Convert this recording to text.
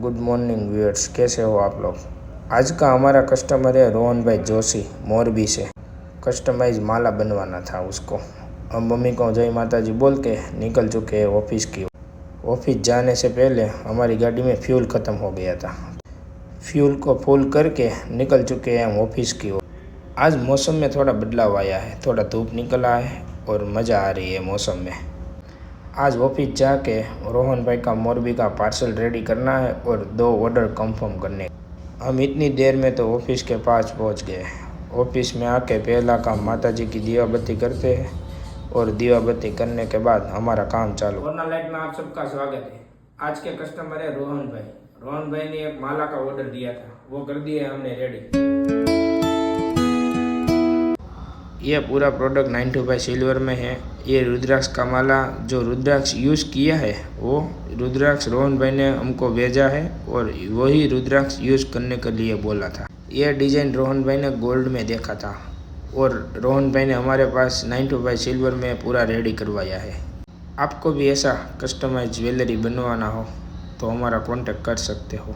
Good morning viewers, कैसे हो आप लोग। आज का हमारा कस्टमर है रोहन भाई जोशी, मोरबी से। कस्टमाइज माला बनवाना था उसको। हम मम्मी को जय माता जी बोल के निकल चुके हैं ऑफिस की। ऑफिस जाने से पहले हमारी गाड़ी में फ्यूल ख़त्म हो गया था। फ्यूल को फुल करके निकल चुके हैं हम ऑफिस की ओर। आज मौसम में थोड़ा बदलाव आया है, थोड़ा धूप निकला है और मज़ा आ रही है मौसम में। आज ऑफिस जाके रोहन भाई का मोरबी का पार्सल रेडी करना है और 2 ऑर्डर कंफर्म करने। हम इतनी देर में तो ऑफिस के पास पहुंच गए। ऑफिस में आके पहला काम माता जी की दिया बत्ती करते हैं और दिया बत्ती करने के बाद हमारा काम चालू। कोरोना लाइट में आप सबका स्वागत है। आज के कस्टमर है रोहन भाई। रोहन भाई ने एक माला का ऑर्डर दिया था, वो कर दिया हमने रेडी। ये पूरा प्रोडक्ट 925 सिल्वर में है। ये रुद्राक्ष का माला जो रुद्राक्ष यूज़ किया है वो रुद्राक्ष रोहन भाई ने हमको भेजा है और वही रुद्राक्ष यूज़ करने के लिए बोला था। ये डिज़ाइन रोहन भाई ने गोल्ड में देखा था और रोहन भाई ने हमारे पास 925 सिल्वर में पूरा रेडी करवाया है। आपको भी ऐसा कस्टमाइज ज्वेलरी बनवाना हो तो हमारा कॉन्टेक्ट कर सकते हो।